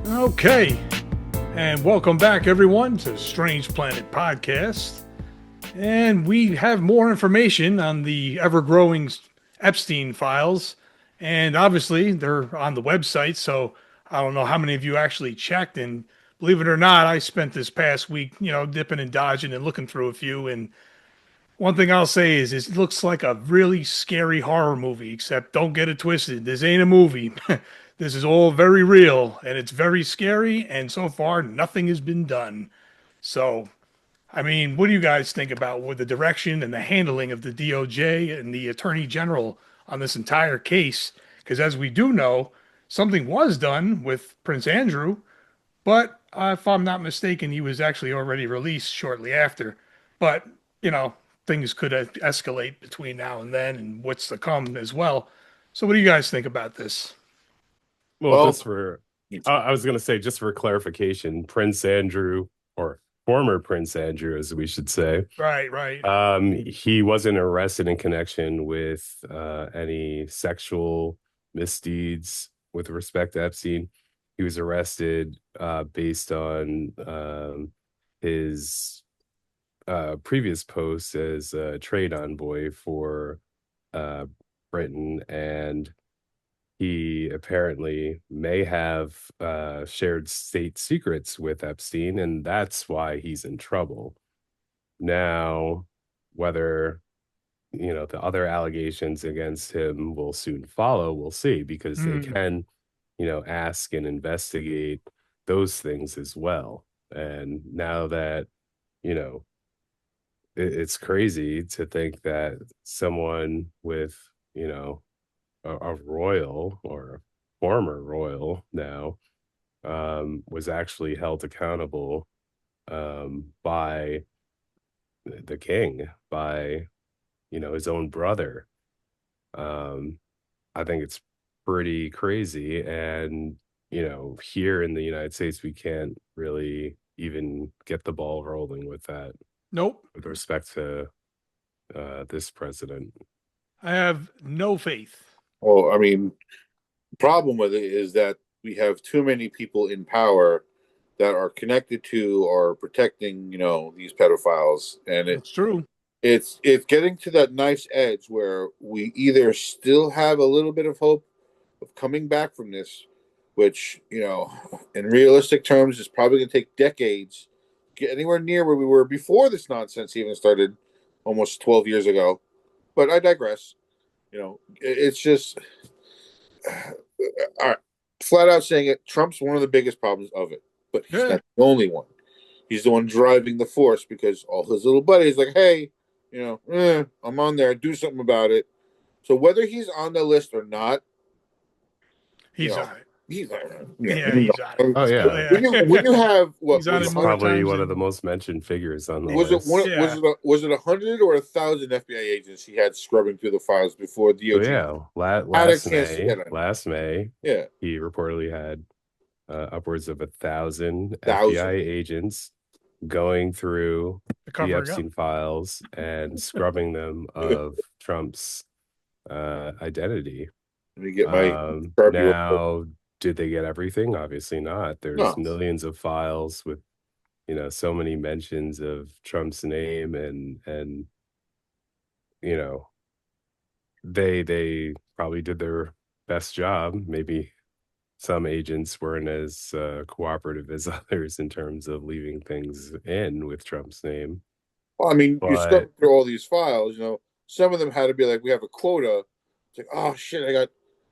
Okay, and welcome back everyone to Strange Planet Podcast. And we have more information on the ever-growing Epstein files. And obviously, they're on the website, so I don't know how many of you actually checked. And believe it or not, I spent this past week, dipping and dodging and looking through a few. And one thing I'll say is it looks like a really scary horror movie, except don't get it twisted. This ain't a movie. This is all very real, and it's very scary, and so far, nothing has been done. So, I mean, what do you guys think about with the direction and the handling of the DOJ and the Attorney General on this entire case? Because as we do know, something was done with Prince Andrew, but if I'm not mistaken, he was actually already released shortly after. But, you know, things could escalate between now and then and what's to come as well. So, what do you guys think about this? Well, I was going to say, just for clarification, Prince Andrew, or former Prince Andrew, as we should say, Right. he wasn't arrested in connection with any sexual misdeeds with respect to Epstein. He was arrested based on his previous posts as a trade envoy for Britain, and he apparently may have shared state secrets with Epstein, and that's why he's in trouble. Now, whether the other allegations against him will soon follow, we'll see, because they can, ask and investigate those things as well. And now that, it's crazy to think that someone with, a royal or a former royal now was actually held accountable by the king, by his own brother. I think it's pretty crazy, and here in the United States we can't really even get the ball rolling with that. Nope. With respect to this president, I have no faith. Well, I mean, the problem with it is that we have too many people in power that are connected to or protecting, these pedophiles, and It's true. it's getting to that nice edge where we either still have a little bit of hope of coming back from this, which, in realistic terms is probably going to take decades to get anywhere near where we were before this nonsense even started almost 12 years ago. But I digress. It's just all right, flat out saying it. Trump's one of the biggest problems of it, but he's not the only one. He's the one driving the force, because all his little buddies like, hey, I'm on there, do something about it. So whether he's on the list or not, he's on it. He's on it. He's on it. Oh yeah. When you have he's on it more probably times one than... of the most mentioned figures on the was list. Was it 100 or 1,000 FBI agents he had scrubbing through the files before DOJ? Last May, yeah, he reportedly had upwards of 1,000 FBI agents going through the Epstein files and scrubbing them of Trump's identity. Let me get my now. Did they get everything? Obviously not. There's millions of files with, so many mentions of Trump's name, and they probably did their best job. Maybe some agents weren't as cooperative as others in terms of leaving things in with Trump's name. Well, I mean, you scrub through all these files, some of them had to be like, we have a quota. It's like, oh shit, I got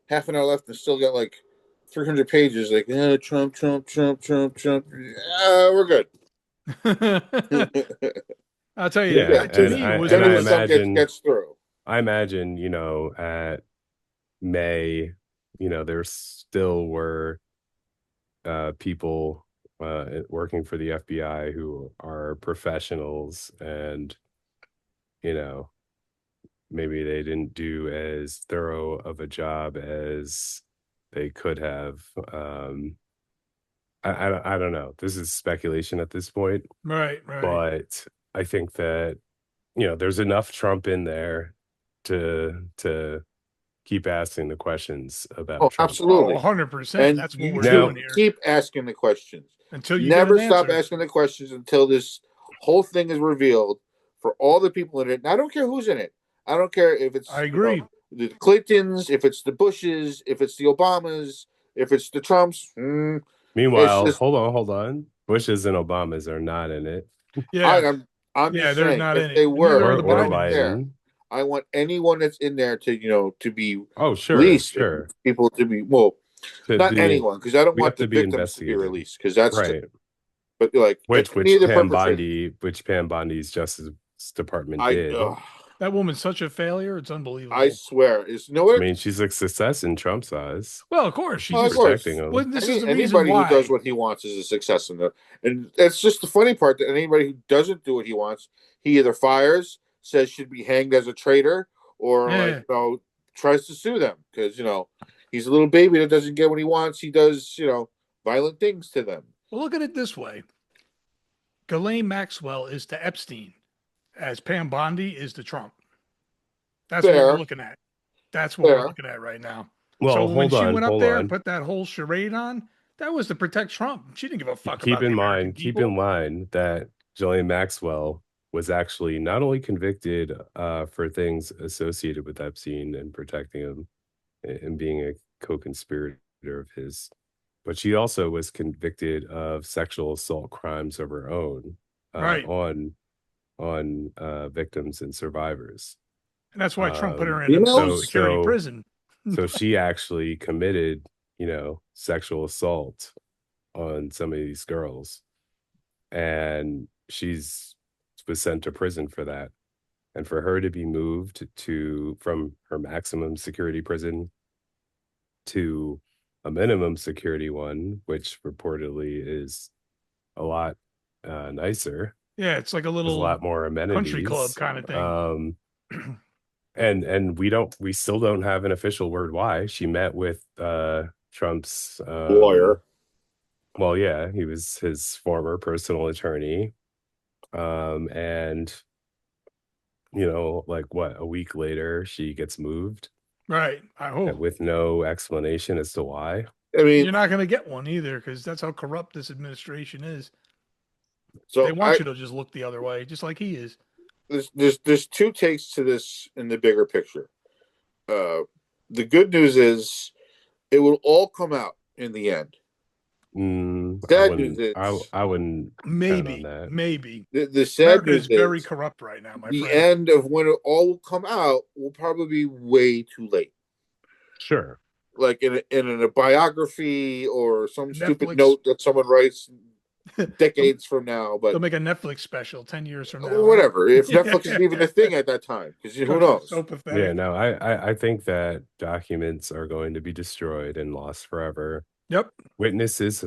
half an hour left and still got like 300 pages. Like, Trump. We're good. I'll tell you, to me, it was gets through. I imagine, at May, there still were people working for the FBI who are professionals, and maybe they didn't do as thorough of a job as they could have. I don't know. This is speculation at this point. Right. But I think that, there's enough Trump in there to keep asking the questions about Oh, Trump. absolutely. Oh, 100%. And That's what you we're should doing here. keep asking the questions. Until you Never get an stop answer. asking the questions until this whole thing is revealed for all the people in it. And I don't care who's in it. I don't care if it's I agree. the Clintons, if it's the Bushes, if it's the Obamas, if it's the Trumps. Meanwhile, just, hold on. Bushes and Obamas are not in it. Yeah. I'm Yeah, just they're saying, not if in it. they Neither were, are the or Bidens. there, Biden. I want anyone that's in there to be Oh, released. sure. People to be To not be, anyone, because I don't we want have the to be victims to be investigated. released, because that's Right. but like Which any of the Pam perpetrators. Bondi's Justice Department I did. That woman's such a failure. It's unbelievable. I swear, is no I what? mean, she's a success in Trump's eyes. Well, of course. She's Well, of just course. Protecting him. well, this is the reason Anybody why. who does what he wants is a success in there, and it's just the funny part that anybody who doesn't do what he wants, he either fires, says should be hanged as a traitor, or Yeah. tries to sue them because he's a little baby that doesn't get what he wants. He does violent things to them. Well, look at it this way. Ghislaine Maxwell is to Epstein as Pam Bondi is to Trump. That's what Fair. we're looking at. That's what Fair. we're looking at right now. Well, so when she went up there and on. put that whole charade on, that was to protect Trump. She didn't give a fuck Keep about the in American mind, keep people. in mind that Ghislaine Maxwell was actually not only convicted for things associated with Epstein and protecting him and being a co-conspirator of his, but she also was convicted of sexual assault crimes of her own Right. on victims and survivors. And that's why Trump put her in a security prison. So she actually committed, sexual assault on some of these girls, and was sent to prison for that. And for her to be moved from her maximum security prison to a minimum security one, which reportedly is a lot nicer. Yeah, it's like a little lot more amenities, country club kind of thing. And we still don't have an official word why. She met with Trump's lawyer. Well, yeah, he was his former personal attorney. And a week later she gets moved. Right. I hope. With no explanation as to why. I mean, you're not going to get one either, because that's how corrupt this administration is. So they want you to just look the other way, just like he is. There's two takes to this in the bigger picture. The good news is it will all come out in the end. Sad news is I wouldn't maybe count on that. maybe the sad news is very corrupt right now, my friend. The end of when it all will come out will probably be way too late. Sure. Like in a biography or some stupid note that someone writes decades from now, but they'll make a Netflix special 10 years from now. Or whatever. If Netflix is even a thing at that time, because who knows? So pathetic. Yeah, no, I think that documents are going to be destroyed and lost forever. Yep. Witnesses,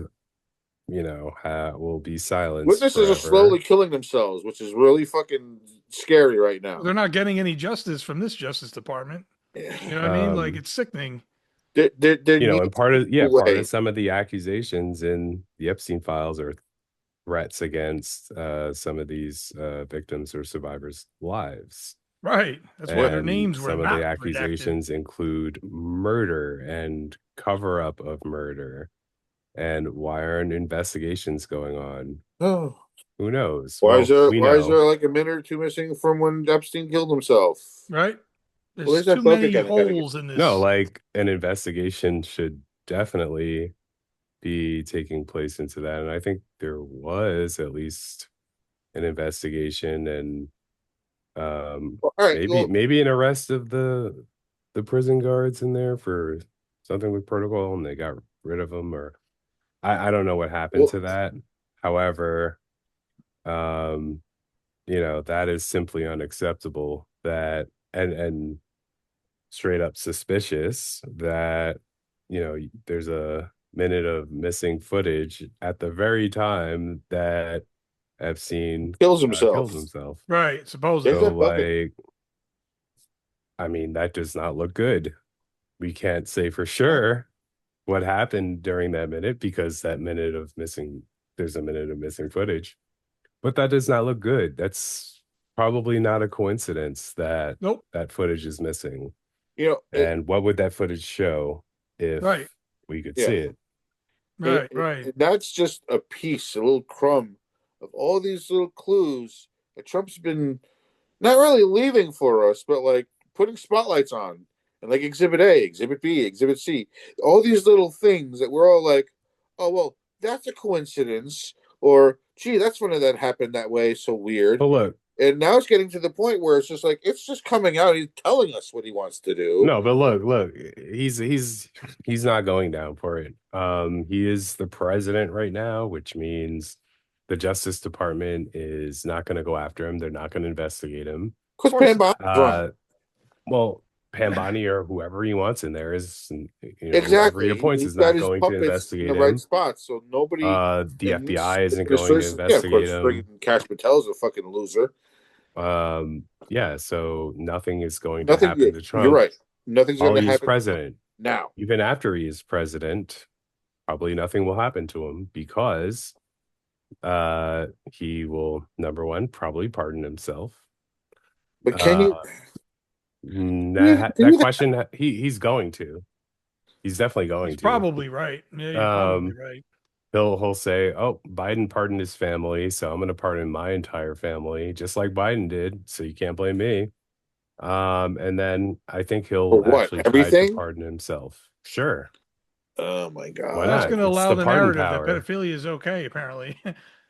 will be silenced. Witnesses are slowly killing themselves, which is really fucking scary right now. They're not getting any justice from this Justice Department. You know what I mean? Like, it's sickening. And part of some of the accusations in the Epstein files are threats against some of these victims or survivors' lives. Right. That's why their names were some not of the accusations include murder and cover-up of murder. And why aren't investigations going on? Oh, who knows? Why is there like a minute or two missing from when Epstein killed himself? Right. There's too many holes in this. No, like an investigation should definitely be taking place into that, and I think there was at least an investigation and maybe an arrest of the prison guards in there for something with protocol, and they got rid of them, or I don't know what happened to that. However, that is simply unacceptable. That and straight up suspicious that there's a minute of missing footage at the very time that Epstein kills himself. Right, supposedly. So, I mean, that does not look good. We can't say for sure what happened during that minute, because there's a minute of missing footage, but that does not look good. That's probably not a coincidence that that footage is missing. And what would that footage show if Right. we could Yeah. see it? Right. Right. And that's just a piece, a little crumb of all these little clues that Trump's been not really leaving for us, but like putting spotlights on, and like Exhibit A, Exhibit B, Exhibit C, all these little things that we're all like, oh well, that's a coincidence, or gee, that's funny that happened that way, so weird. But look, And now it's getting to the point where it's just like it's just coming out. He's telling us what he wants to do. no, but look, he's not going down for it. He is the president right now, which means the Justice Department is not going to go after him. They're not going to investigate him. Because Uh, well, Pambani or whoever he wants in there is, whoever exactly. he appoints He's is got not his going to puppets in investigate the him. right spots, so nobody. The FBI isn't going to investigate him. Cash Patel's a fucking loser. Yeah, so nothing is going to happen to Trump. You're right. Nothing's going to He's happen president. now. Even after he is president, probably nothing will happen to him because he will, number one, probably pardon himself. But can you that question he's going to. He's definitely going to. Probably right. Yeah, you're probably right. He'll say, "Oh, Biden pardoned his family, so I'm going to pardon my entire family, just like Biden did. So you can't blame me." And then I think he'll actually try to pardon himself. Sure. Oh my God! Why That's not? going to allow the narrative power. that pedophilia is okay. Apparently,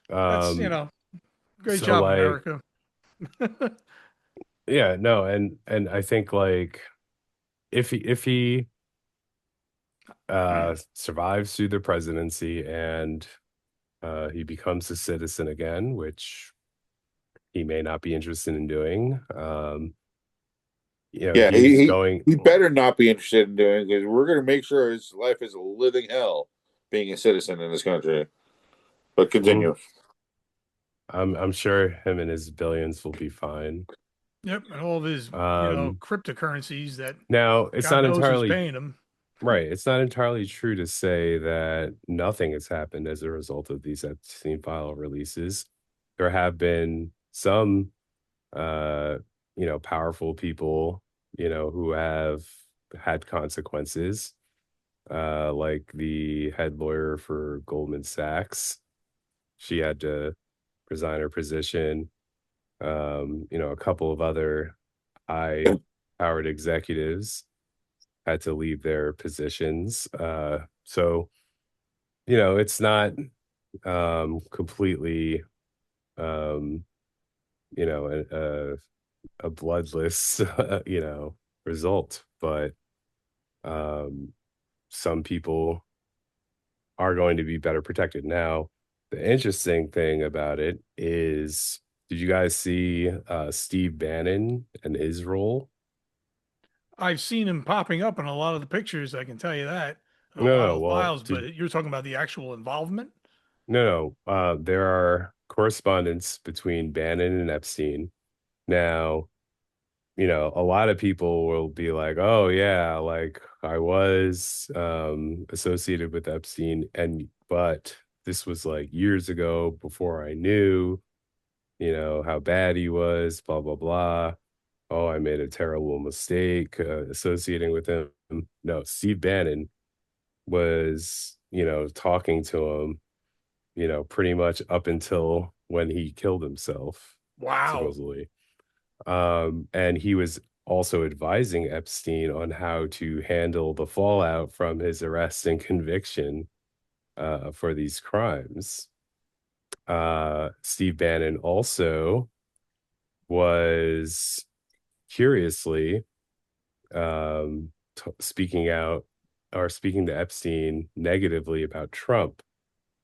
that's great job, America. Yeah, no, and I think like if he survives through the presidency and he becomes a citizen again, which he may not be interested in doing. He better not be interested in doing, because we're going to make sure his life is a living hell being a citizen in this country. But continue. I'm sure him and his billions will be fine. Yep, and all of his cryptocurrencies that now it's God not knows entirely paying him. Right. It's not entirely true to say that nothing has happened as a result of these Epstein file releases. There have been some powerful people, who have had consequences, like the head lawyer for Goldman Sachs. She had to resign her position. A couple of other high-powered executives had to leave their positions. So, it's not completely, a bloodless, result, but some people are going to be better protected. Now, the interesting thing about it is, did you guys see Steve Bannon and his role? I've seen him popping up in a lot of the pictures. I can tell you that. Files, but you're talking about the actual involvement? No. There are correspondence between Bannon and Epstein. Now, a lot of people will be like, "Oh yeah, like I was associated with Epstein, but this was like years ago before I knew, how bad he was, blah blah blah. Oh, I made a terrible mistake associating with him." No, Steve Bannon was, talking to him, pretty much up until when he killed himself. Wow. Supposedly. And he was also advising Epstein on how to handle the fallout from his arrest and conviction for these crimes. Steve Bannon also was curiously speaking to Epstein negatively about Trump,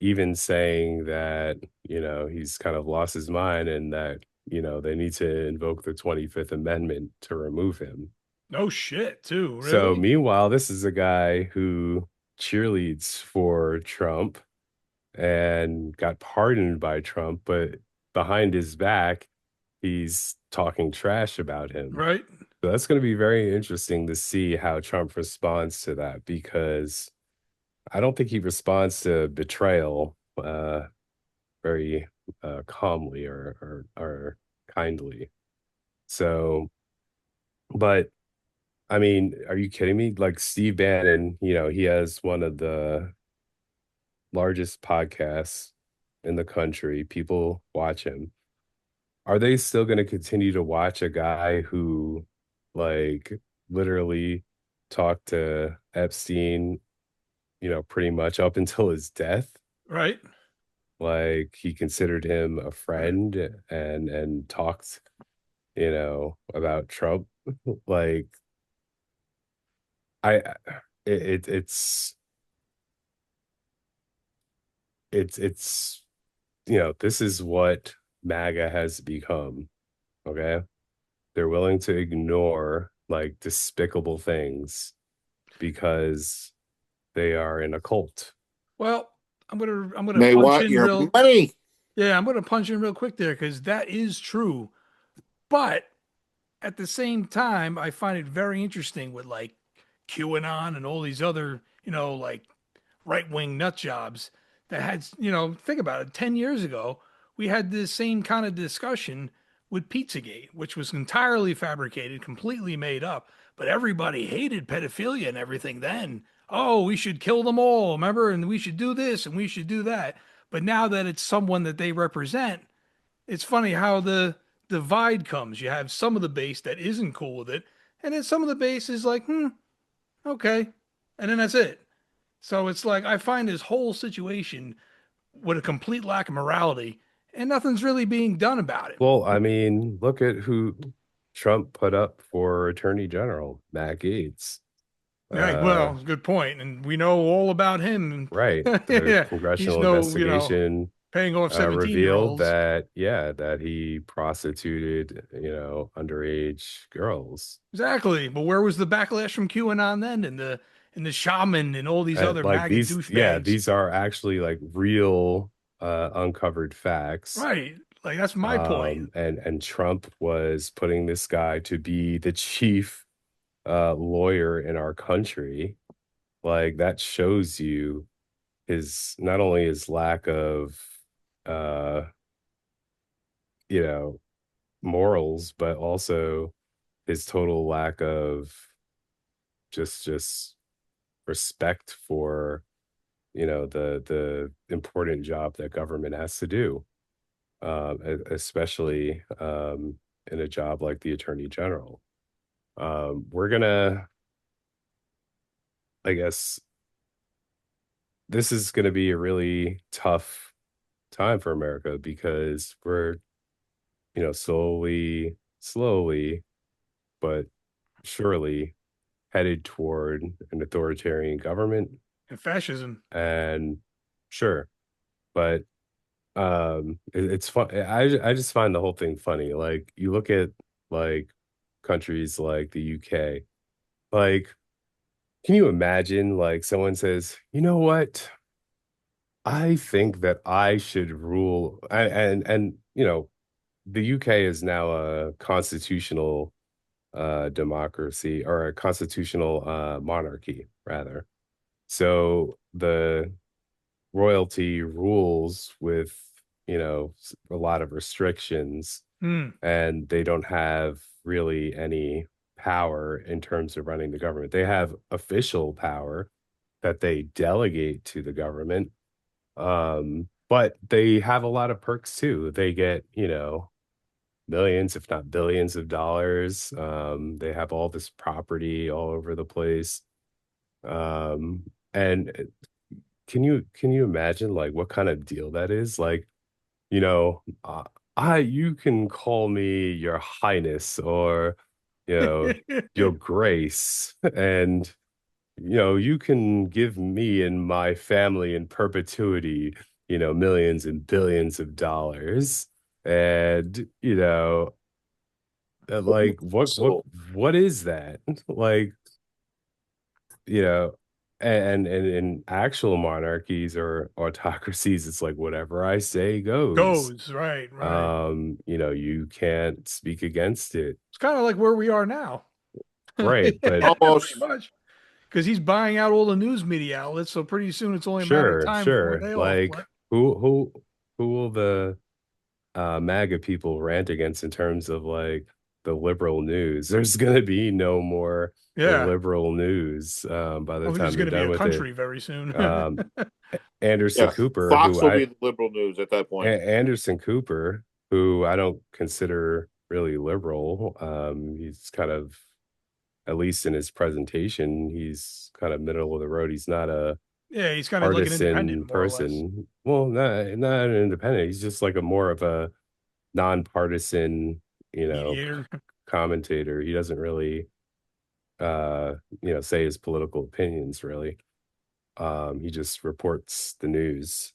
even saying that, he's kind of lost his mind and that, they need to invoke the 25th Amendment to remove him. No shit, too. Really? So meanwhile, this is a guy who cheerleads for Trump and got pardoned by Trump, but behind his back, he's talking trash about him. Right. So that's going to be very interesting to see how Trump responds to that, because I don't think he responds to betrayal very calmly or kindly. So, but I mean, are you kidding me? Like Steve Bannon, he has one of the largest podcasts in the country. People watch him. Are they still going to continue to watch a guy who, like, literally talked to Epstein, pretty much up until his death? Right. Like, he considered him a friend and talked, about Trump. Like, I, it, it's this is what MAGA has become. Okay, they're willing to ignore like despicable things because they are in a cult. Well, I'm gonna They punch want in your real. money. Yeah, I'm gonna punch in real quick there because that is true. But at the same time, I find it very interesting with like QAnon and all these other, like right wing nut jobs that had, think about it. 10 years ago, we had this same kind of discussion with Pizzagate, which was entirely fabricated, completely made up. But everybody hated pedophilia and everything then. Oh, we should kill them all, remember? And we should do this and we should do that. But now that it's someone that they represent, it's funny how the divide comes. You have some of the base that isn't cool with it, and then some of the base is like, okay. And then that's it. So it's like I find this whole situation with a complete lack of morality, and nothing's really being done about it. Well, I mean, look at who Trump put up for Attorney General, Matt Gaetz. Right. Uh, Well, good point. And we know all about him. right. The Yeah. He's congressional no, investigation paying off 17 year revealed olds. that, yeah, that he prostituted, underage girls. Exactly. But where was the backlash from QAnon then and the shaman and all these And other like MAGA these, yeah, douchebags? these are actually like real uncovered facts. Right. Like that's my point. And Trump was putting this guy to be the chief lawyer in our country. Like that shows you his not only his lack of uh you know morals, but also his total lack of just respect for the important job that government has to do, especially in a job like the attorney general. We're gonna, I guess, this is gonna be a really tough time for America because we're slowly but surely headed toward an authoritarian government. And fascism. And sure, but it's fun. I just find the whole thing funny. Like you look at like countries like the UK, like can you imagine like someone says, you know what, I think that I should rule, and the UK is now a constitutional democracy, or a constitutional monarchy rather. So the royalty rules with, a lot of restrictions, Hmm. and they don't have really any power in terms of running the government. They have official power that they delegate to the government. But they have a lot of perks too. They get, millions, if not billions of dollars. They have all this property all over the place. And can you imagine like what kind of deal that is? Like, you know, uh, you can call me your highness, or you know your grace, and you can give me and my family in perpetuity, millions and billions of dollars. And like So what is that? Like, you know and in actual monarchies or autocracies, it's like whatever I say goes. Goes. Right. Right. You can't speak against it. It's kind of like where we are now. Right, but Pretty almost. much. Because he's buying out all the news media outlets. So pretty soon it's only a matter of sure, time before sure. they all Like flip. who will the MAGA people rant against in terms of like the liberal news. There's going to be no more Yeah. liberal news by the Well, time there's they're going to be done a with country it. very soon. Anderson Yeah, Cooper, Fox who will be the liberal news at that point. Anderson Cooper, who I don't consider really liberal. He's kind of, at least in his presentation, he's kind of middle of the road. He's not a Yeah, he's kind of like an partisan independent, more or less. person. Well, not an independent. He's just like a more of a nonpartisan, Mediator. commentator. He doesn't really, say his political opinions really. He just reports the news.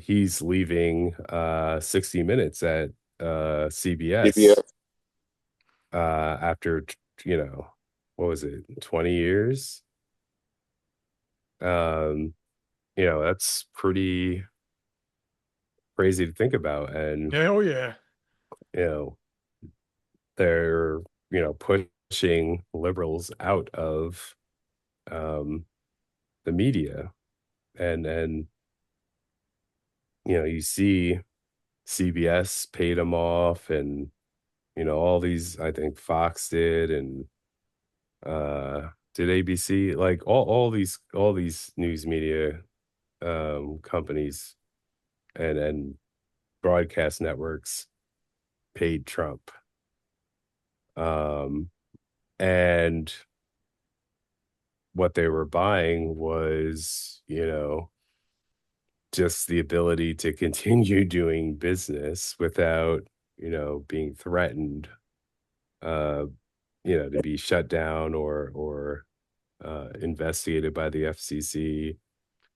He's leaving 60 Minutes at CBS CBS. after, what was it, 20 years? That's pretty crazy to think about. And, Yeah, oh yeah. They're, pushing liberals out of the media. And you see CBS paid them off, and all these, I think Fox did, and did ABC, like all these news media companies and broadcast networks paid Trump. And what they were buying was, just the ability to continue doing business without, being threatened, to be shut down or investigated by the FCC.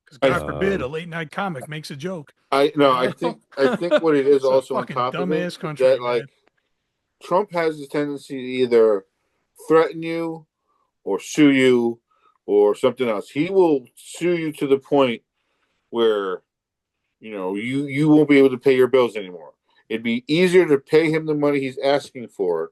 Because God forbid a late night comic makes a joke. I think what it is It's a also on fucking top of it dumbass is country, that, man. Trump has the tendency to either threaten you or sue you or something else. He will sue you to the point where you won't be able to pay your bills anymore. It'd be easier to pay him the money he's asking for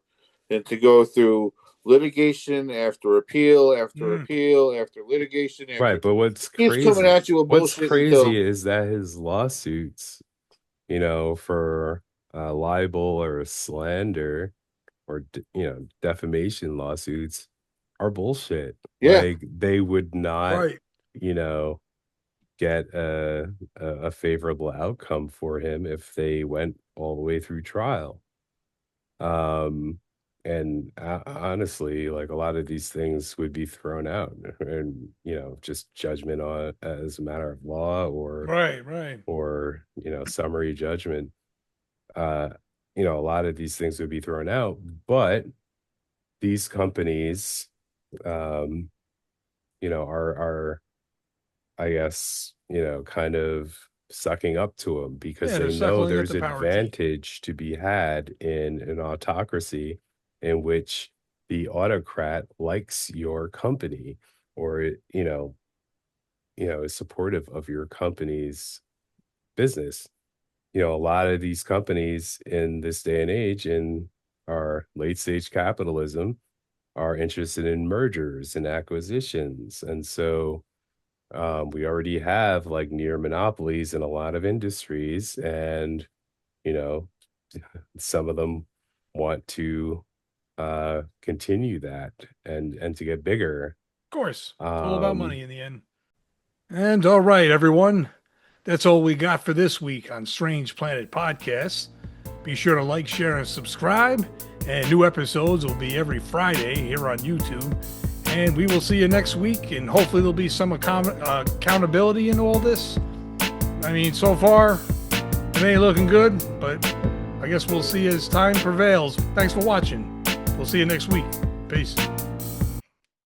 than to go through litigation after appeal after appeal after litigation. Right, but what's he's crazy? coming at you with What's bullshit crazy until, is that his lawsuits, for libel or slander or defamation lawsuits are bullshit. Yeah. Like they would not, Right. get a favorable outcome for him if they went all the way through trial. And honestly, like a lot of these things would be thrown out, and just judgment on as a matter of law or Right. or summary judgment. A lot of these things would be thrown out, but these companies, are I guess, kind of sucking up to them because Yeah, they're they know suckling at there's the power teat. advantage to be had in an autocracy in which the autocrat likes your company or is supportive of your company's business. A lot of these companies in this day and age in our late stage capitalism are interested in mergers and acquisitions. And so we already have like near monopolies in a lot of industries, and some of them want to continue that and to get bigger. Of course. It's all about money in the end. And all right, everyone. That's all we got for this week on Strange Planet Podcast. Be sure to like, share, and subscribe. And new episodes will be every Friday here on YouTube. And we will see you next week. And hopefully there'll be some accountability in all this. I mean, so far, it ain't looking good. But I guess we'll see as time prevails. Thanks for watching. We'll see you next week. Peace.